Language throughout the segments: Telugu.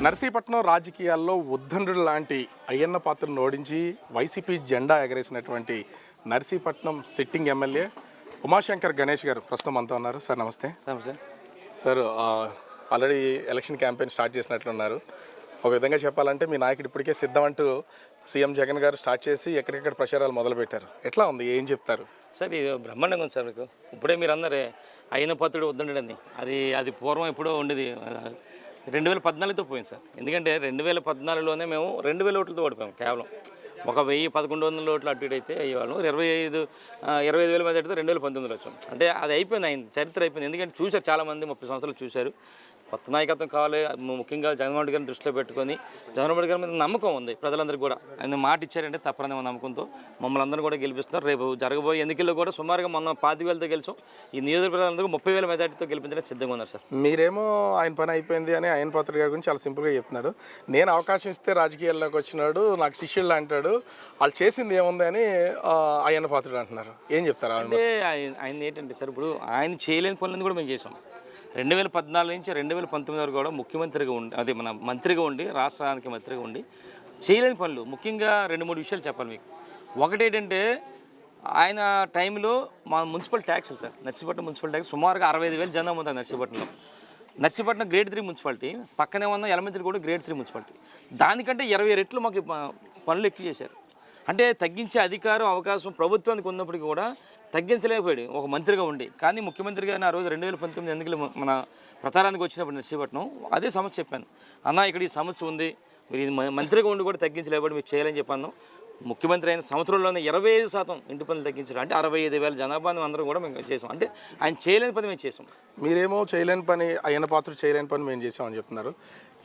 నర్సీపట్నం రాజకీయాల్లో ఉద్దండుడు లాంటి అయ్యన్న పాత్రను ఓడించి వైసీపీ జెండా ఎగరేసినటువంటి నర్సీపట్నం సిట్టింగ్ ఎమ్మెల్యే ఉమాశంకర్ గణేష్ గారు ప్రస్తుతం అంతా ఉన్నారు. సార్ నమస్తే. నమస్తే sir, already election campaign start చేసినట్లున్నారు. ఒక విధంగా చెప్పాలంటే మీ నాయకుడు ఇప్పటికే సిద్ధం అంటూ సీఎం జగన్ గారు స్టార్ట్ చేసి ఎక్కడికెక్కడ ప్రచారాలు మొదలుపెట్టారు. ఎట్లా ఉంది, ఏం చెప్తారు? సార్ ఇది బ్రహ్మాండంగా ఉంది సార్. మీకు ఇప్పుడే మీరు అన్నారే అయ్యన్న పాత్రుడు వద్దండని, అది పూర్వం ఎప్పుడో ఉండేది. 2014తో పోయింది సార్. ఎందుకంటే 2014లోనే మేము 2000 ఓట్లతో ఓడిపోయాం. కేవలం ఒక 1000-1100 ఓట్లు అటు ఇటు అయితే అయ్యేవాళ్ళం. 25,000 మెజార్టీతో 2019లో వచ్చాం. అంటే అది అయిపోయింది, ఆయన చరిత్ర అయిపోయింది. ఎందుకంటే చూశారు చాలామంది, 30 సంవత్సరాలు చూశారు. కొత్త నాయకత్వం కావాలి, ముఖ్యంగా జగన్మోహన్ రెడ్డి గారిని దృష్టిలో పెట్టుకొని జగన్మోహన్ రెడ్డి గారి మీద నమ్మకం ఉంది ప్రజలందరికీ కూడా. ఆయన మాట ఇచ్చారంటే తప్పని నమ్మకంతో మమ్మల్ని అందరూ కూడా గెలిపిస్తున్నారు. రేపు జరగబోయే ఎన్నికల్లో కూడా సుమారుగా మొన్న 25,000తో గెలిచాం. ఈ నియోజకవర్గాలందరూ 30,000 మెజార్టీతో గెలిపించడానికి సిద్ధంగా ఉన్నారు సార్. మీరేమో ఆయన పని అయిపోయింది అని అయ్యన్న పాత్ర గారి గురించి చాలా సింపుల్గా చెప్తున్నాడు. నేను అవకాశం ఇస్తే రాజకీయాల్లోకి వచ్చినాడు, నాకు శిష్యుళ్ళు అంటాడు, వాళ్ళు చేసింది ఏముంది అని అయ్యన్న పాత్రుడు అంటున్నారు. ఏం చెప్తారు? అంటే ఆయన ఏంటంటే సార్, ఇప్పుడు ఆయన చేయలేని పనులను కూడా మేము చేసాం. 2014 నుంచి 2019 వరకు కూడా ముఖ్యమంత్రిగా ఉండి, అదే మన మంత్రిగా ఉండి, రాష్ట్రానికి మంత్రిగా ఉండి చేయలేని పనులు ముఖ్యంగా 2-3 విషయాలు చెప్పాలి మీకు. ఒకటేంటంటే ఆయన టైంలో మా మున్సిపల్ ట్యాక్స్లు సార్, నర్సీపట్నం మున్సిపల్ ట్యాక్స్ సుమారుగా 65,000 జనం ఉంది నర్సీపట్నంలో. నర్సీపట్నం గ్రేడ్ 3 మున్సిపాలిటీ, పక్కనే ఉన్న ఎలమంచిలి కూడా గ్రేడ్ 3 మున్సిపాలిటీ. దానికంటే 20 రెట్లు మాకు పనులు ఎక్కువ చేశారు. అంటే తగ్గించే అధికారం అవకాశం ప్రభుత్వానికి ఉన్నప్పటికీ కూడా తగ్గించలేకపోయాడు ఒక మంత్రిగా ఉండి. కానీ ముఖ్యమంత్రి గారిని ఆ రోజు 2019 ఎన్నికలు మన ప్రచారానికి వచ్చినప్పుడు నర్సీపట్నం అదే సమస్య చెప్పాను. అన్న ఇక్కడ ఈ సమస్య ఉంది, మీరు ఇది మంత్రిగా ఉండి కూడా తగ్గించలేకపోతే మీరు చేయాలని చెప్పాను. ముఖ్యమంత్రి అయిన సంవత్సరంలోనే 25% ఇంటి పనులు తగ్గించారు. అంటే 65,000 జనాభాను అందరం కూడా మేము చేసాం. అంటే ఆయన చేయలేని పని మేము చేసాం. మీరేమో చేయలేని పని, అయ్యన్న పాత్ర చేయలేని పని మేము చేసామని చెప్తున్నారు.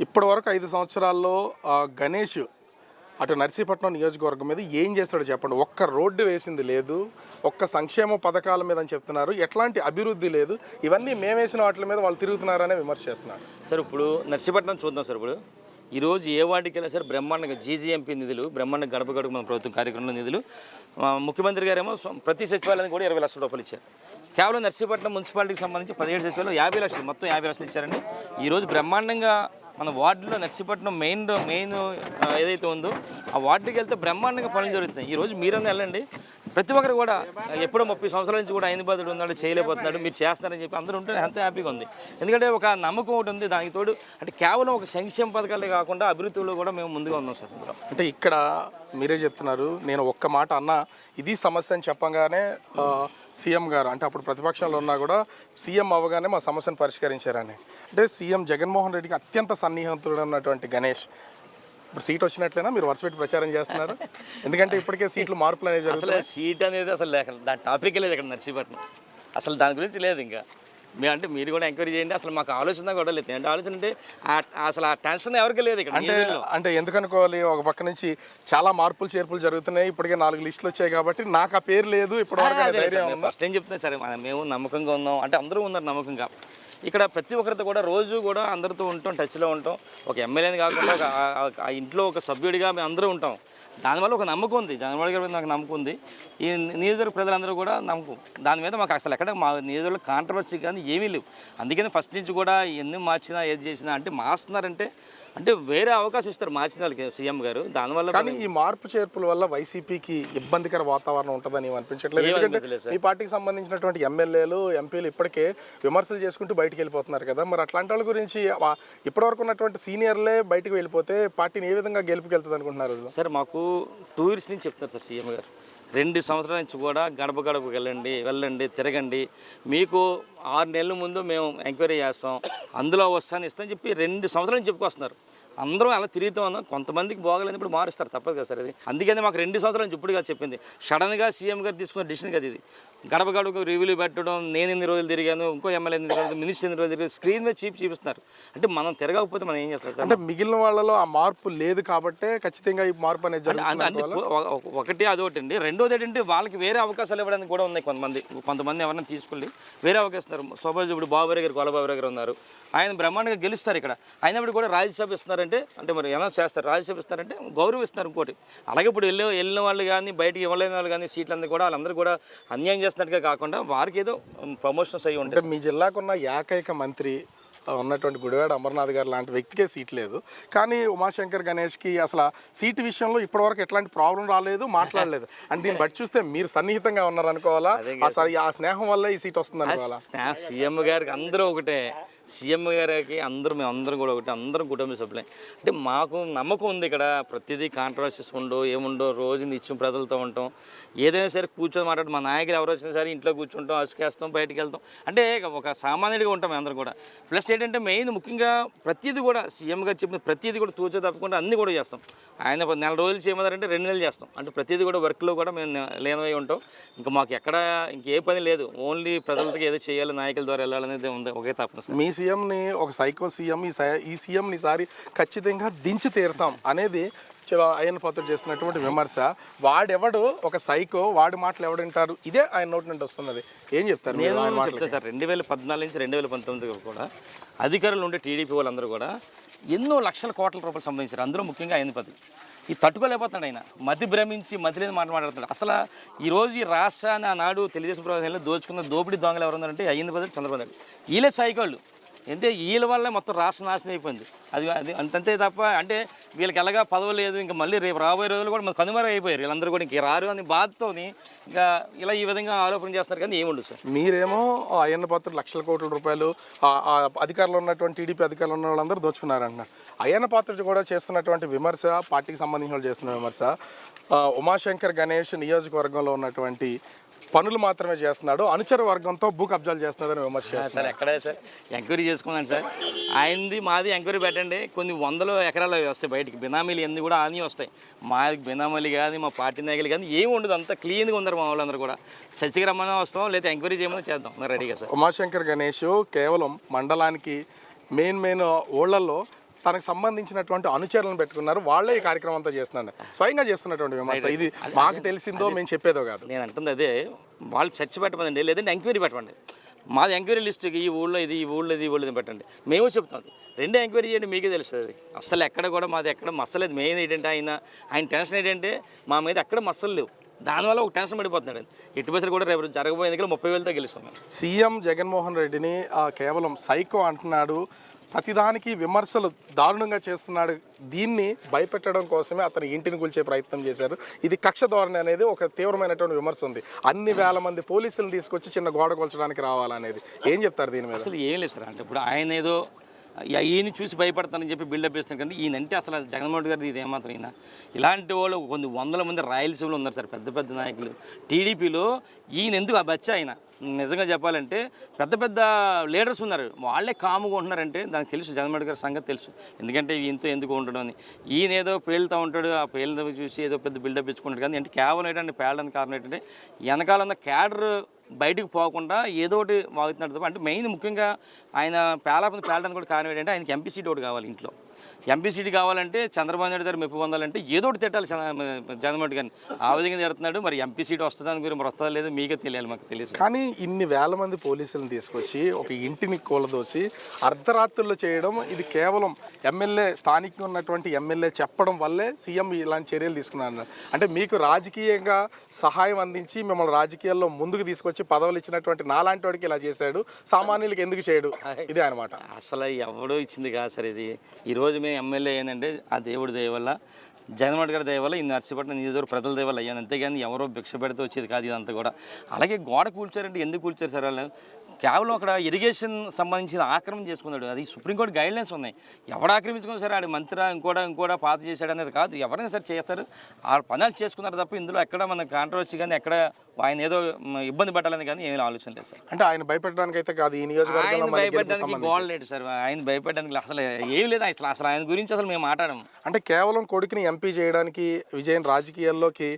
ఇప్పటి వరకు 5 సంవత్సరాల్లో గణేష్ అటు నర్సీపట్నం నియోజకవర్గం మీద ఏం చేస్తాడో చెప్పండి. ఒక్క రోడ్డు వేసింది లేదు, ఒక్క సంక్షేమ పథకాల మీద అని చెప్తున్నారు, ఎట్లాంటి అభివృద్ధి లేదు. ఇవన్నీ మేము వేసిన వాటి మీద వాళ్ళు తిరుగుతున్నారనే విమర్శ చేస్తున్నారు. సార్ ఇప్పుడు నర్సీపట్నం చూద్దాం సార్. ఇప్పుడు ఈరోజు ఏ వార్డుకి వెళ్ళినా సరే బ్రహ్మాండంగా జీజీఎంపీ నిధులు, బ్రహ్మాండ గడప గడప మన ప్రభుత్వం కార్యక్రమంలో నిధులు. ముఖ్యమంత్రి గారేమో ప్రతి సచివాలయానికి కూడా 20 లక్షల రూపాయలు ఇచ్చారు. కేవలం నర్సీపట్నం మున్సిపాలిటీకి సంబంధించి 17 సచివాలయాలు 50 లక్షలు, మొత్తం 50 లక్షలు ఇచ్చారండి. ఈరోజు బ్రహ్మాండంగా మన వార్డులో నర్సీపట్నం మెయిన్ ఏదైతే ఉందో ఆ వార్డుకి వెళ్తే బ్రహ్మాండంగా పనులు జరుగుతున్నాయి. ఈరోజు మీరన్నా వెళ్ళండి, ప్రతి ఒక్కరు కూడా ఎప్పుడో 30 సంవత్సరాల నుంచి కూడా ఆయన బాధుడు ఉన్నాడు, చేయలేకపోతున్నాడు, మీరు చేస్తున్నారని చెప్పి అందరూ ఉంటే ఎంతో హ్యాపీగా ఉంది. ఎందుకంటే ఒక నమ్మకం ఒకటి ఉంది. దానికి తోడు అంటే కేవలం ఒక సంక్షేమ పథకాలే కాకుండా అభివృద్ధిలో కూడా మేము ముందుగా ఉన్నాం సార్. అంటే ఇక్కడ మీరే చెప్తున్నారు, నేను ఒక్క మాట అన్నా ఇది సమస్య అని చెప్పగానే సీఎం గారు, అంటే అప్పుడు ప్రతిపక్షంలో ఉన్నా కూడా సీఎం అవ్వగానే మా సమస్యను పరిష్కరించారని. అంటే సీఎం జగన్మోహన్ రెడ్డికి అత్యంత సన్నిహితుడు ఉన్నటువంటి గణేష్ ఇప్పుడు సీట్ వచ్చినట్లయినా మీరు వరుస పెట్టి ప్రచారం చేస్తున్నారు. ఎందుకంటే ఇప్పటికే సీట్లు మార్పులు అనేది జరుగుతుంది. సీట్ అనేది అసలు లేక దాని టాపిక్ లేదు ఇక్కడ నర్సీపట్నం, అసలు దాని గురించి లేదు. ఇంకా అంటే మీరు కూడా ఎంక్వైరీ చేయండి. అసలు మాకు ఆలోచన కూడా లేదు. అంటే ఆలోచన అంటే అసలు ఆ టెన్షన్ ఎవరికి లేదు ఇక్కడ. అంటే ఎందుకు అనుకోవాలి, ఒక పక్క నుంచి చాలా మార్పులు చేర్పులు జరుగుతున్నాయి, ఇప్పటికే 4 లిస్టులు వచ్చాయి కాబట్టి నాకు ఆ పేరు లేదు ఇప్పటివరకు. ఫస్ట్ ఏం చెప్తున్నా సరే, మేము నమ్మకంగా ఉన్నాం అంటే అందరూ ఉన్నారు నమ్మకంగా. ఇక్కడ ప్రతి ఒక్కరితో కూడా రోజు కూడా అందరితో ఉంటాం, టచ్లో ఉంటాం. ఒక ఎమ్మెల్యేని కాకుండా ఆ ఇంట్లో ఒక సభ్యుడిగా మేము అందరూ ఉంటాం. దానివల్ల ఒక నమ్మకం ఉంది, జగన్మోహన్ గారి మీద నాకు నమ్మకం ఉంది. ఈ నియోజకవర్గ ప్రజలందరూ కూడా నమ్మకం. దాని మీద మాకు అసలు ఎక్కడ మా నియోజకవర్గ కాంట్రవర్సీ కానీ ఏమీ లేవు. అందుకని ఫస్ట్ నుంచి కూడా ఎన్ని మార్చినా ఏది చేసినా అంటే మారుస్తున్నారంటే అంటే వేరే అవకాశం ఇస్తారు మార్చిన వాళ్ళకి సీఎం గారు. దానివల్ల కానీ ఈ మార్పు చేర్పుల వల్ల వైసీపీకి ఇబ్బందికర వాతావరణం ఉంటుందని అనిపించట్లేదు. ఎందుకంటే ఈ పార్టీకి సంబంధించినటువంటి ఎమ్మెల్యేలు, ఎంపీలు ఇప్పటికే విమర్శలు చేసుకుంటూ బయటికి వెళ్ళిపోతున్నారు కదా. మరి అట్లాంటి వాళ్ళ గురించి ఇప్పటివరకు ఉన్నటువంటి సీనియర్లే బయటకు వెళ్ళిపోతే పార్టీని ఏ విధంగా గెలుపుకెళ్తుంది అనుకుంటున్నారు? సార్ మాకు 2 years నుంచి చెప్తున్నారు సార్ సీఎం గారు. 2 సంవత్సరాల నుంచి కూడా గడప గడపకు వెళ్ళండి, తిరగండి, మీకు 6 నెలల ముందు మేము ఎంక్వైరీ చేస్తాం, అందులో వస్తాను ఇస్తామని చెప్పి 2 సంవత్సరాల నుంచి చెప్పుకొస్తున్నారు. అందరం అలా తిరుగుతూ ఉన్నాం. కొంతమందికి బాగలేనప్పుడు మారుస్తారు, తప్పదు కదా సార్ అది. అందుకని మాకు 2 సంవత్సరాల నుంచి ఇప్పుడుగా చెప్పింది. సడన్గా సీఎం గారు తీసుకున్న డిసిషన్ కదా ఇది. గడప గడపకు రివ్యూలు పెట్టడం, నేను ఎన్ని రోజులు తిరిగాను, ఇంకో ఎమ్మెల్యే ఎన్ని రోజులు, మినిస్టర్ ఎన్ని రోజులు తిరిగాను, స్క్రీన్ మీద చూపిస్తున్నారు. అంటే మనం తిరగకపోతే మనం ఏం చేస్తారు సార్? అంటే మిగిలిన వాళ్ళలో ఆ మార్పు లేదు కాబట్టే ఖచ్చితంగా ఈ మార్పు అనేది ఒకటి అదొకటి అండి. రెండోది ఏంటంటే వాళ్ళకి వేరే అవకాశాలు ఇవ్వడానికి కూడా ఉన్నాయి. కొంతమంది ఎవరైనా తీసుకెళ్ళి వేరే అవకాశం. సపోజ్ ఇప్పుడు బాబురావు గారు, గొల్లబాబురావు గారు ఉన్నారు, ఆయన బ్రహ్మాండంగా గెలుస్తారు ఇక్కడ. అయినప్పుడు కూడా రాజ్యసభ ఇస్తున్నారంటే అంటే మరి ఎలా చేస్తారు? రాజ్యసభ ఇస్తారంటే గౌరవిస్తారు ఇంకోటి. అలాగే ఇప్పుడు వెళ్ళిన వాళ్ళు కానీ, బయటికి ఇవ్వలేని వాళ్ళు కానీ, సీట్లందరూ కూడా వాళ్ళందరూ కూడా అన్యాయం చేస్తున్నట్టుగా కాకుండా వారికి ఏదో ప్రమోషన్స్ అయ్యి ఉంటాయి. మీ జిల్లాకున్న ఏకైక మంత్రి ఉన్నటువంటి గుడివాడ అమర్నాథ్ గారు లాంటి వ్యక్తికే సీట్ లేదు. కానీ ఉమాశంకర్ గణేష్కి అసలు సీటు విషయంలో ఇప్పటివరకు ఎట్లాంటి ప్రాబ్లం రాలేదు, మాట్లాడలేదు. అంటే దీన్ని బట్టి చూస్తే మీరు సన్నిహితంగా ఉన్నారనుకోవాలా, అసలు ఆ స్నేహం వల్ల ఈ సీట్ వస్తుంది అనుకోవాలా? సీఎం గారికి అందరూ ఒకటే, సీఎం గారికి మేము అందరం కూడా ఒకటి, అందరం కుటుంబ సభ్యులే. అంటే మాకు నమ్మకం ఉంది ఇక్కడ ప్రతిదీ కాంట్రవర్సీస్ ఉండో ఏముండో, రోజు నిత్యం ప్రజలతో ఉంటాం, ఏదైనా సరే కూర్చొని మాట్లాడు. మా నాయకులు ఎవరు వచ్చినా సరే ఇంట్లో కూర్చుంటాం, అసుకేస్తాం, బయటికి వెళ్తాం, అంటే ఒక సామాన్యుడిగా ఉంటాం మేము అందరం కూడా. ప్లస్ ఏంటంటే మెయిన్ ముఖ్యంగా ప్రతిదీ కూడా సీఎం గారు చెప్పిన ప్రతిదీ కూడా తూచే తప్పకుండా అన్నీ కూడా చేస్తాం. ఆయన నెల రోజులు చేయమన్నారంటే 2 నెలలు చేస్తాం. అంటే ప్రతిదీ కూడా వర్క్లో కూడా మేము లీనమై ఉంటాం. ఇంకా మాకు ఎక్కడ ఇంకే పని లేదు, ఓన్లీ ప్రజలతో ఏదో చేయాలి, నాయకుల ద్వారా వెళ్ళాలనేది ఉంది, ఒకే తప్పన. మీ సీఎంని ఒక సైకో సీఎం, ఈ సీఎంని ఈసారి ఖచ్చితంగా దించి తీరుతాం అనేది అయ్యన్న పాత్రుడు చేస్తున్నటువంటి విమర్శ. వాడెవడు ఒక సైకో, వాడి మాటలు ఎవడంటారు, ఇదే ఆయన నోటి నుండి వస్తున్నది. ఏం చెప్తారు? నేను చెప్తాను సార్, 2014 నుంచి 2019 కూడా అధికారులు ఉండే టీడీపీ వాళ్ళందరూ కూడా ఎన్నో లక్షల కోట్ల రూపాయలు సంబంధించారు. అందులో ముఖ్యంగా ఆయన పది ఈ తట్టుకోలేకపోతున్నాడు. ఆయన మతి భ్రమించి మతిలేని మాట్లాడుతున్నాడు. అసలు ఈరోజు ఈ రాష్ట్రాన్ని ఆనాడు తెలుగుదేశం ప్రభుత్వంలో దోచుకున్న దోపిడీ దొంగలు ఎవరు ఉన్నారంటే అయ్యింది పది చంద్రబాబు నాయుడు. వీళ్ళే సైకోళ్ళు. అంటే వీళ్ళ వల్ల మొత్తం రాష్ట్ర నాశనం అయిపోయింది. అది అంతే తప్ప అంటే వీళ్ళకి ఎలాగా పదవి లేదు, ఇంకా మళ్ళీ రేపు రాబోయే రోజులు కూడా మన కనుమరు అయిపోయారు వీళ్ళందరూ కూడా, ఇంక రారు అని బాధతోని ఇంకా ఇలా ఈ విధంగా ఆరోపణ చేస్తున్నారు. కానీ ఏముండదు సార్. మీరేమో అయ్యన్న పాత్రుడు లక్షల కోట్ల రూపాయలు అధికారులు ఉన్నటువంటి టీడీపీ అధికారులు ఉన్న వాళ్ళందరూ దోచుకున్నారంట. అయ్యన్న పాత్రుడు కూడా చేస్తున్నటువంటి విమర్శ, పార్టీకి సంబంధించిన వాళ్ళు చేస్తున్న విమర్శ, ఉమాశంకర్ గణేష్ నియోజకవర్గంలో ఉన్నటువంటి పనులు మాత్రమే చేస్తున్నాడు, అనుచర వర్గంతో భూ కబ్జాలు చేస్తున్నాడని విమర్శ సార్. ఎక్కడే సార్ ఎంక్వైరీ చేసుకున్నాను సార్, ఆయనది మాది ఎంక్వైరీ పెట్టండి. కొన్ని 100 ఎకరాలు వస్తాయి బయటికి, బినామీలు ఎన్ని కూడా అన్నీ వస్తాయి. మాది బినామీలు కానీ మా పార్టీ నాయకులు కానీ ఏమి ఉండదు, అంతా క్లీన్గా ఉన్నారు మా వాళ్ళందరూ కూడా. చర్చకి రమ్మని వస్తాం, లేదా ఎంక్వైరీ చేయమని చేద్దాం, రెడీగా సార్. ఉమాశంకర్ గణేష్ కేవలం మండలానికి మెయిన్ ఊళ్ళల్లో తనకు సంబంధించినటువంటి అనుచరులను పెట్టుకున్నారు, వాళ్ళే ఈ కార్యక్రమం అంతా చేస్తున్నారు, స్వయంగా చేస్తున్నటువంటి విమర్శ. ఇది మాకు తెలిసిందో మేము చెప్పేదో కాదు. నేను అంటుంది అదే, వాళ్ళు చర్చ పెట్టమండి, లేదంటే ఎంక్వైరీ పెట్టమండి. మాది ఎంక్వైరీ లిస్టుకి ఈ ఊళ్ళో ఇది, ఈ ఊళ్ళో ఇది, ఈ ఊళ్ళో ఇది పెట్టండి, మేము చెప్తాం. 2 ఎంక్వైరీ చేయండి, మీకే తెలుస్తుంది. అసలు ఎక్కడ కూడా మాది ఎక్కడ మస్తలేదు. మెయిన్ ఏంటంటే ఆయన టెన్షన్ ఏంటంటే మా మీద ఎక్కడ మస్తలు లేవు, దానివల్ల ఒక టెన్షన్ పడిపోతున్నాడు. ఎట్టి బస్సులు కూడా రేపు జరగబోయే ఎన్నికలు 30,000తో గెలుస్తాం. సీఎం జగన్మోహన్ రెడ్డిని కేవలం సైకో అంటున్నాడు, ప్రతిదానికి విమర్శలు దారుణంగా చేస్తున్నాడు. దీన్ని భయపెట్టడం కోసమే అతని ఇంటిని కూల్చే ప్రయత్నం చేశారు. ఇది కక్ష ధోరణి అనేది ఒక తీవ్రమైనటువంటి విమర్శ ఉంది. అన్ని వేల మంది పోలీసులను తీసుకొచ్చి చిన్న గోడ కూల్చడానికి రావాలనేది ఏం చెప్తారు దీని మీద? అసలు ఏం లేదు సార్. అంటే ఇప్పుడు ఆయన ఏదో ఈయన చూసి భయపడతానని చెప్పి బిల్డప్ చేస్తాను, కానీ ఈయనంటే అసలు జగన్మోహన్ గారిది ఇది ఏమాత్రం ఈయన. ఇలాంటి వాళ్ళు కొన్ని 100 మంది రాయలసీమలో ఉన్నారు సార్, పెద్ద పెద్ద నాయకులు టీడీపీలో. ఈయన ఎందుకు ఆ బచ్చ ఆయన నిజంగా చెప్పాలంటే పెద్ద పెద్ద లీడర్స్ ఉన్నారు, వాళ్ళే కాముగా ఉంటున్నారంటే దానికి తెలుసు, జగన్మోహన్ గారి సంగతి తెలుసు. ఎందుకంటే ఈయనతో ఎందుకు ఉండడం అని. ఈయన ఏదో పేలుతూ ఉంటాడు, ఆ పేలుతో చూసి ఏదో పెద్ద బిల్డప్ ఇచ్చుకుంటాడు. కానీ అంటే కేవలం ఏంటంటే పేలడానికి కారణం ఏంటంటే వెనకాల ఉన్న క్యాడర్ బయటకు పోకుండా ఏదో ఒకటి వాగుతున్నాడు తప్ప. అంటే మెయిన్ ముఖ్యంగా ఆయన పేలడానికి కూడా కారణం ఏంటంటే ఆయనకి ఎంపీ సీట్ ఒకటి కావాలి. ఇంట్లో ఎంపీ సీట్ కావాలంటే చంద్రబాబు నాయుడు గారు మెప్పు పొందాలంటే ఏదో ఒకటి తిట్టాలి జగన్మోహన్ గారిని. ఆ విధంగా తిడుతున్నాడు. మరి ఎంపీ సీట్ వస్తుందని గురించి మరి వస్తుందా లేదు మీకే తెలియాలి, మాకు తెలియదు. కానీ ఇన్ని వేల మంది పోలీసులను తీసుకొచ్చి ఒక ఇంటిని కూలదోసి అర్ధరాత్రుల్లో చేయడం, ఇది కేవలం ఎమ్మెల్యే, స్థానికంగా ఉన్నటువంటి ఎమ్మెల్యే చెప్పడం వల్లే సీఎం ఇలాంటి చర్యలు తీసుకున్నారు. అంటే మీకు రాజకీయంగా సహాయం అందించి మిమ్మల్ని రాజకీయాల్లో ముందుకు తీసుకొచ్చి పదవులు ఇచ్చినటువంటి నాలాంటి వాడికి ఇలా చేశాడు, సామాన్యులకి ఎందుకు చేయడు, ఇదే అనమాట. అసలు ఎవడో ఇచ్చింది కాదు సార్ ఇది. ఈరోజు మేము ఎమ్మెల్యే ఏంటంటే ఆ దేవుడి దయ వల్ల, జగన్మోహన్ గారి దయ వల్ల, ఈ నర్సీపట్నం నియోజకవర్గ ప్రజల దయ వల్ల అయ్యాను, అంతేగాని ఎవరో భిక్ష పెడితే వచ్చేది కాదు ఇదంతా కూడా. అలాగే గోడ కూల్చారంటే ఎందుకు కూల్చారు సార్ వాళ్ళు? కేవలం అక్కడ ఇరిగేషన్ సంబంధించిన ఆక్రమణ చేసుకున్నాడు, అది సుప్రీంకోర్టు గైడ్లైన్స్ ఉన్నాయి. ఎవడు ఆక్రమించుకున్నా సరే ఆడు మంత్రి ఇంకోడా పాత చేశాడు అనేది కాదు, ఎవరైనా సరే చేస్తారు, ఆ పనులు చేసుకున్నారు తప్ప ఇందులో ఎక్కడ మన కాంట్రవర్సీ కానీ ఎక్కడ ఆయన ఏదో ఇబ్బంది పడాలని కానీ ఏమీ ఆలోచన లేదు సార్. అంటే ఆయన భయపెట్టడానికి అయితే కాదు, ఈ నియోజకవర్గంలో ఆయన భయపెట్టడానికి గోల్ లేదు సార్, ఆయన భయపెట్టడానికి అసలు ఏం లేదు. అసలు ఆయన గురించి అసలు మేము మాట్లాడము. అంటే కేవలం కొడుకుని ఎంపీ చేయడానికి, విజయన్ రాజకీయాల్లోకి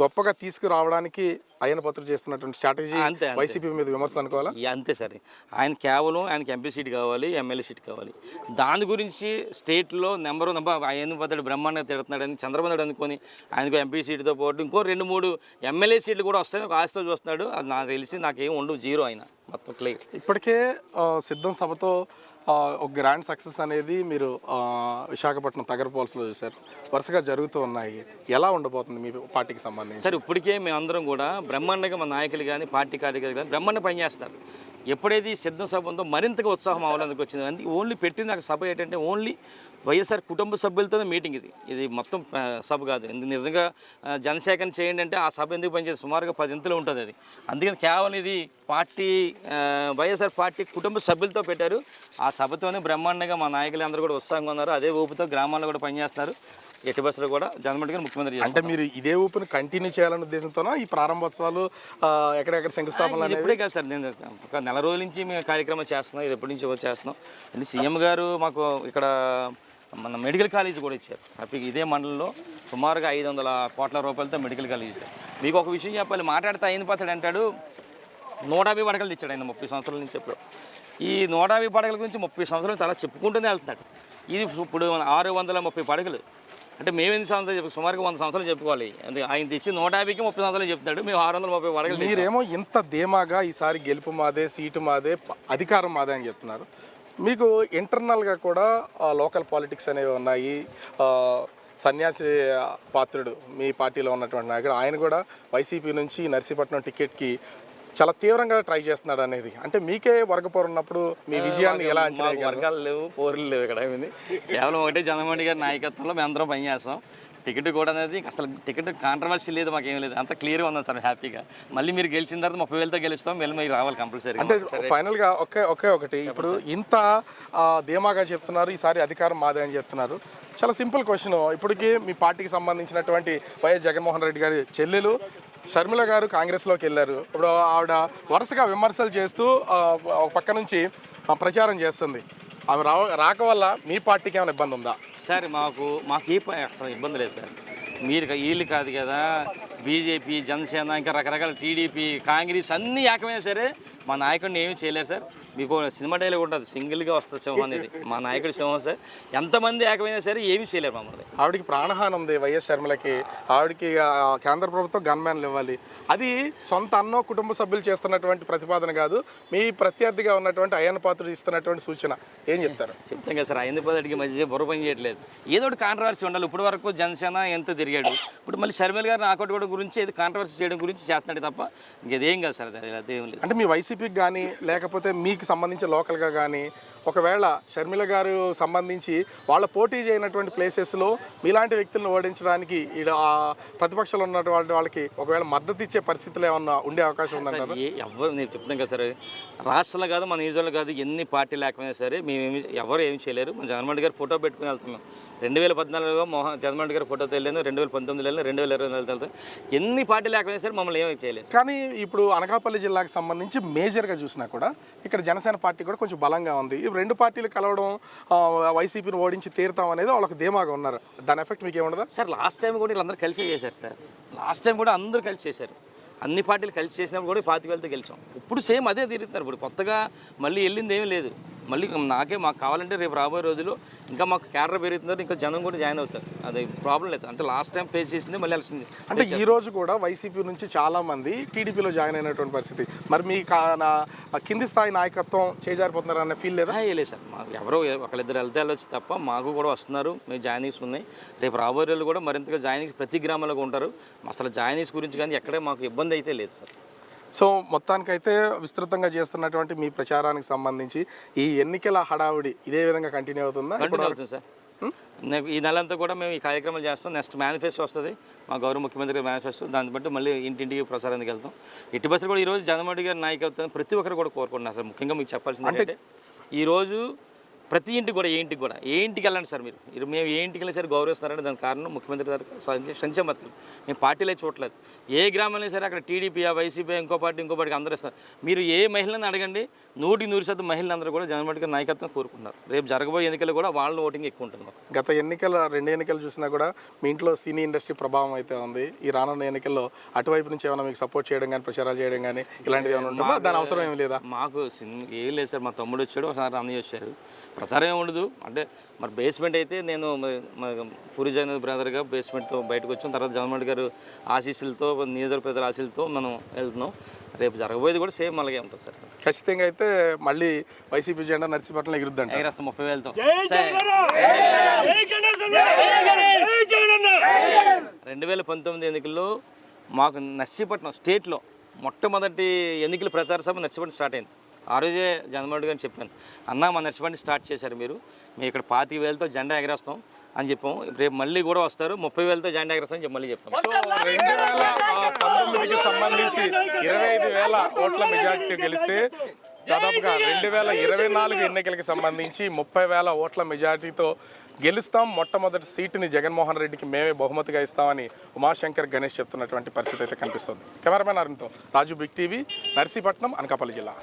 గొప్పగా తీసుకురావడానికి అయ్యన్న పాత్రుడు చేస్తున్నటువంటి స్ట్రాటజీ వైసీపీ మీద విమర్శలు అనుకోవాలా? అంతే సార్. ఆయన కేవలం ఆయనకి ఎంపీ సీట్ కావాలి, ఎమ్మెల్యే సీట్ కావాలి. దాని గురించి స్టేట్లో నెంబర్ అయ్యన్న పాత్రుడు బ్రహ్మాండంగా తిడుతున్నాడని చంద్రబాబు నాయుడు అనుకొని ఆయనకు ఎంపీ సీట్తో పాటు ఇంకో 2-3 ఎమ్మెల్యే సీట్లు కూడా వస్తాయని ఒక ఆశతో చూస్తున్నాడు. అది నాకు తెలిసి నాకేం ఉండవు, జీరో ఆయన మొత్తం క్లియర్. ఇప్పటికే సిద్ధం సభతో ఒక గ్రాండ్ సక్సెస్ అనేది మీరు విశాఖపట్నం తగరపోల్స్లో చూశారు, వరుసగా జరుగుతూ ఉన్నాయి. ఎలా ఉండబోతుంది మీ పార్టీకి సంబంధించి? సార్ ఇప్పటికే మేమందరం కూడా బ్రహ్మాండంగా మా నాయకులు కానీ పార్టీ కార్యకర్తలు కానీ బ్రహ్మాండంగా పనిచేస్తారు. ఎప్పుడైతే ఈ సిద్ధం సభ ఉందో మరింతగా ఉత్సాహం అవడానికి వచ్చింది. అందుకే ఓన్లీ పెట్టింది నాకు సభ ఏంటంటే ఓన్లీ వైఎస్ఆర్ కుటుంబ సభ్యులతోనే మీటింగ్ ఇది మొత్తం సభ కాదు. ఎందుకు నిజంగా జనసేకరణ చేయండి అంటే ఆ సభ ఎందుకు పనిచేసి సుమారుగా 10 ఇంతలో ఉంటుంది అది. అందుకని కేవలం ఇది పార్టీ వైఎస్ఆర్ పార్టీ కుటుంబ సభ్యులతో పెట్టారు. ఆ సభతోనే బ్రహ్మాండంగా మా నాయకులు అందరూ కూడా ఉత్సాహంగా ఉన్నారు. అదే ఊపుతో గ్రామాల్లో కూడా పనిచేస్తున్నారు. ఎట్టి బస్సులో కూడా జగన్మోహన్ గారు ముఖ్యమంత్రి అంటే మీరు ఇదే ఊపిని కంటిన్యూ చేయాలనే ఉద్దేశంతోనా ఈ ప్రారంభోత్సవాలు ఎక్కడెక్కడ శంకుస్థాపనలు ఇప్పుడే కాదు సార్, నేను ఒక నెల రోజుల నుంచి మేము కార్యక్రమం చేస్తున్నాం. ఇది ఎప్పటి నుంచి చేస్తున్నాం. అంటే సీఎం గారు మాకు ఇక్కడ మన మెడికల్ కాలేజ్ కూడా ఇచ్చారు. హ్యాపీగా ఇదే మండలంలో సుమారుగా 500 కోట్ల రూపాయలతో మెడికల్ కాలేజ్ ఇచ్చారు. మీకు ఒక విషయం చెప్పాలి, మాట్లాడితే అయిన పత్తాడు అంటాడు 150 పడకలు తెచ్చాడు ఆయన 30 సంవత్సరాల నుంచి. చెప్పాడు ఈ 150 పడకల గురించి 30 సంవత్సరాలు చాలా చెప్పుకుంటూనే వెళ్తున్నాడు. ఇది ఇప్పుడు 630 పడకలు అంటే మేము ఎన్ని సంవత్సరాలు చెప్పి సుమారుగా 100 సంవత్సరాలు చెప్పుకోవాలి. ఆయన తెచ్చి 150కి 30 సంవత్సరాలు చెప్తాడు, మేము 630 పడకలు. మీరేమో ఇంత ధీమాగా ఈసారి గెలుపు మాదే, సీటు మాదే, అధికారం మాదే అని చెప్తున్నారు. మీకు ఇంటర్నల్గా కూడా లోకల్ పాలిటిక్స్ అనేవి ఉన్నాయి. సన్యాసి పాత్రుడు మీ పార్టీలో ఉన్నటువంటి నాయకుడు ఆయన కూడా వైసీపీ నుంచి నర్సీపట్నం టికెట్కి చాలా తీవ్రంగా ట్రై చేస్తున్నాడు అనేది. అంటే మీకే వర్గపోరు ఉన్నప్పుడు మీ విజయాన్ని ఎలా అంచనా? వర్గాలు లేవు, పోరులు లేవు ఇక్కడ. కేవలం ఒకటే జగన్మోహన్ గారి నాయకత్వంలో మేము అందరం పనిచేస్తాం. టికెట్ కూడా అనేది అసలు టికెట్ కాంట్రవర్సీ లేదు, మాకేం లేదు, అంత క్లియర్గా ఉన్నాం సార్. హ్యాపీగా మళ్ళీ మీరు గెలిచిన తర్వాత 30,000తో గెలుస్తాం, మళ్ళీ మీరు రావాలి కంపల్సరీ. అంటే ఫైనల్గా ఒకటి ఇప్పుడు ఇంత ధీమాగా చెప్తున్నారు, ఈసారి అధికారం మాదే అని చెప్తున్నారు. చాలా సింపుల్ క్వశ్చన్, ఇప్పటికీ మీ పార్టీకి సంబంధించినటువంటి వైఎస్ జగన్మోహన్ రెడ్డి గారి చెల్లెలు షర్మిల గారు కాంగ్రెస్లోకి వెళ్ళారు. ఇప్పుడు ఆవిడ వరుసగా విమర్శలు చేస్తూ ఒక పక్క నుంచి ప్రచారం చేస్తుంది. ఆమె రాక వల్ల మీ పార్టీకి ఏమైనా ఇబ్బంది ఉందా? సార్ మాకు ఏ అసలు ఇబ్బంది లేదు సార్. మీరు వీళ్ళు కాదు కదా, బీజేపీ, జనసేన, ఇంకా రకరకాల టీడీపీ, కాంగ్రెస్ అన్నీ ఏకమైనా సరే మా నాయకుడిని ఏమీ చేయలేరు సార్. మీకు సినిమా డైలాగ్ ఉంటుంది, సింగిల్గా వస్తుంది సింహం అనేది. మా నాయకుడి సింహం సార్. ఎంతమంది ఏకమైనా సరే ఏమీ చేయలేరు మమ్మల్ని. ఆవిడకి ప్రాణహాని ఉంది వైఎస్ షర్మిలకి. ఆవిడకి కేంద్ర ప్రభుత్వం గన్మ్యాన్లు ఇవ్వాలి. అది సొంత అన్నో కుటుంబ సభ్యులు చేస్తున్నటువంటి ప్రతిపాదన కాదు, మీ ప్రత్యర్థిగా ఉన్నటువంటి అయ్యన్న పాత్రుడు ఇస్తున్నటువంటి సూచన. ఏం చెప్తారు? చెప్తాం కదా సార్, అయ్యన్న పాత్రుడికి మధ్య బుర్ర పని చేయట్లేదు. ఏదో ఒకటి కాంట్రవర్సీ ఉండాలి. ఇప్పుడు వరకు జనసేన ఎంత తిరిగాడు, ఇప్పుడు మళ్ళీ షర్మిల గారు నాకోటి గురించి ఏదో కాంట్రవర్సీ చేయడం గురించి చేస్తున్నాడు తప్ప ఇంకేదేం కాదు సార్. అదేం లేదు. అంటే మీ వైసీపీకి కానీ లేకపోతే మీకు సంబంధించి లోకల్గా కానీ ఒకవేళ షర్మిల గారు సంబంధించి వాళ్ళ పోటీ చేయనటువంటి ప్లేసెస్లో మీలాంటి వ్యక్తులను ఓడించడానికి ప్రతిపక్షంలో ఉన్నటువంటి వాళ్ళకి ఒకవేళ మద్దతు ఇచ్చే పరిస్థితులు ఏమన్నా ఉండే అవకాశం ఉందంటారు? ఎవరు నేను చెప్తాను కదా సార్, రాష్ట్రాలు కాదు మన నియోజకవర్గాలు కాదు, ఎన్ని పార్టీ లేకపోయినా సరే ఎవరు ఏమి చేయలేరు. మన జగన్మోహన్ రెడ్డి గారు ఫోటో పెట్టుకుని వెళ్తున్నాం. 2014లో జగన్మోహన్ రెడ్డి గారు ఫోటోతో వెళ్ళాను, 2019లో వెళ్ళాను, 2020లో వెళ్తాను. ఎన్ని పార్టీ లేకపోయినా సరే మమ్మల్ని ఏమీ చేయలేదు. కానీ ఇప్పుడు అనకాపల్లి జిల్లాకు సంబంధించి మేజర్గా చూసినా కూడా ఇక్కడ జనసేన పార్టీ కూడా కొంచెం బలంగా ఉంది. రెండు పార్టీలు కలవడం, వైసీపీని ఓడించి తీరుతాం అనేది వాళ్ళకి ధీమాగా ఉన్నారు. దాని ఎఫెక్ట్ మీకు ఏముండదా సార్? లాస్ట్ టైం కూడా వీళ్ళందరూ కలిసి చేశారు సార్. లాస్ట్ టైం కూడా అందరూ కలిసి చేశారు. అన్ని పార్టీలు కలిసి చేసినప్పుడు కూడా 25,000తో గెలిచాం. ఇప్పుడు సేమ్ అదే తిరుగుతున్నారు. ఇప్పుడు కొత్తగా మళ్ళీ వెళ్ళింది ఏమీ లేదు. మళ్ళీ మాకు కావాలంటే రేపు రాబోయే రోజులు ఇంకా మాకు క్యాడర్ పెరుగుతున్నారు, ఇంకా జనం కూడా జాయిన్ అవుతారు. అది ప్రాబ్లం లేదు. అంటే లాస్ట్ టైం ఫేస్ చేసింది మళ్ళీ వచ్చింది. అంటే ఈ రోజు కూడా వైసీపీ నుంచి చాలామంది టీడీపీలో జాయిన్ అయినటువంటి పరిస్థితి. మరి మీ కింది స్థాయి నాయకత్వం చేజారిపోతున్నారు అనే ఫీల్ లేదా? లేదు సార్, మాకు ఎవరో ఒకళ్ళిద్దరు వెళ్తే వెళ్ళొచ్చు తప్ప మాకు కూడా వస్తున్నారు. మేము జాయినింగ్స్ ఉన్నాయి. రేపు రాబోయే రోజులు కూడా మరింతగా జాయినింగ్స్ ప్రతి గ్రామంలో ఉంటారు. అసలు జాయినింగ్స్ గురించి కానీ ఎక్కడే మాకు ఇబ్బంది అయితే లేదు సార్. సో మొత్తానికైతే విస్తృతంగా చేస్తున్నటువంటి మీ ప్రచారానికి సంబంధించి ఈ ఎన్నికల హడావుడి ఇదే విధంగా కంటిన్యూ అవుతుందా? కంటిన్యూ అవుతుంది సార్. ఈ నెలంతా కూడా మేము ఈ కార్యక్రమాలు చేస్తాం. నెక్స్ట్ మేనిఫెస్టో వస్తుంది, మా గౌరవ ముఖ్యమంత్రి మేనిఫెస్టో. దాన్ని బట్టి మళ్ళీ ఇంటింటికి ప్రచారానికి వెళ్తాం. ఎట్టి బస్సులు కూడా ఈరోజు జగన్మోహన్ రెడ్డి గారి నాయకత్వం ప్రతి ఒక్కరు కూడా కోరుకుంటున్నారు సార్. ముఖ్యంగా మీకు చెప్పాల్సింది అంటే ఈరోజు ప్రతి ఇంటికి కూడా ఏ ఇంటికి వెళ్ళండి సార్. మీరు మేము ఏ ఇంటికి వెళ్ళినా సరే గౌరవిస్తున్నారంటే దానికి కారణం ముఖ్యమంత్రి గారు సంక్షేమ పథకాలు. మేము పార్టీలే చూడలేదు. ఏ గ్రామంలో సరే అక్కడ టీడీపీ, వైసీపీ, ఇంకో పార్టీకి అందరూ ఇస్తారు. మీరు ఏ మహిళలను అడగండి, 100% మహిళలందరూ కూడా జగన్మోహన్ రెడ్డి గారి నాయకత్వం కోరుకుంటున్నారు. రేపు జరగబోయే ఎన్నికలు కూడా వాళ్ళ ఓటింగ్ ఎక్కువ ఉంటుంది. గత రెండు ఎన్నికలు చూసినా కూడా మీ ఇంట్లో సినీ ఇండస్ట్రీ ప్రభావం అయితే ఉంది. ఈ రానున్న ఎన్నికల్లో అటువైపు నుంచి ఏమైనా మీకు సపోర్ట్ చేయడం కానీ, ప్రచారాలు చేయడం కానీ ఇలాంటివి ఏమైనా ఉంటుందా? దాని అవసరం ఏమి లేదా? మాకు ఏం లేదు సార్. మా తమ్ముడు వచ్చాడు, ఒకసారి అన్నయ్య వచ్చారు. ప్రచారం ఏమి ఉండదు. అంటే మరి బేస్మెంట్ అయితే నేను పూరి జగన్ బ్రదర్గా బేస్మెంట్తో బయటకు వచ్చాం. తర్వాత జగన్మోహన్ రెడ్డి గారు ఆశీస్సులతో, నియోజకవర్గ ప్రజల ఆశీస్సులతో మనం వెళ్తున్నాం. రేపు జరగబోయేది కూడా సేమ్ అలాగే ఉంటుంది సార్. ఖచ్చితంగా అయితే మళ్ళీ వైసీపీ జెండా నర్సీపట్నంలో ఎగురుద్దండి. ఎగరేస్తాం 30,000తో. 2019 ఎన్నికల్లో మాకు నర్సీపట్నం స్టేట్లో మొట్టమొదటి ఎన్నికల ప్రచార సభ నర్సీపట్నం స్టార్ట్ అయింది. ఆ రోజే జగన్మోహన్ రెడ్డి గారిని చెప్పాను, అన్న మా నర్సిపల్లి స్టార్ట్ చేశారు మీరు, మేము ఇక్కడ 25,000తో జెండా ఎగరేస్తాం అని చెప్పాం. రేపు మళ్ళీ కూడా వస్తారు, 30,000తో జెండా ఎగరేస్తాం చెప్పి మళ్ళీ చెప్తాం. సో 2019కి సంబంధించి 25,000 ఓట్ల మెజార్టీ గెలిస్తే దాదాపుగా 2024 ఎన్నికలకి సంబంధించి 30,000 ఓట్ల మెజార్టీతో గెలుస్తాం, మొట్టమొదటి సీటుని జగన్మోహన్ రెడ్డికి మేమే బహుమతిగా ఇస్తామని ఉమాశంకర్ గణేష్ చెప్తున్నటువంటి పరిస్థితి అయితే కనిపిస్తుంది. కెమెరామెన్ అరుణ్తో రాజు, బిగ్ టీవీ, నర్సీపట్నం, అనకాపల్లి జిల్లా.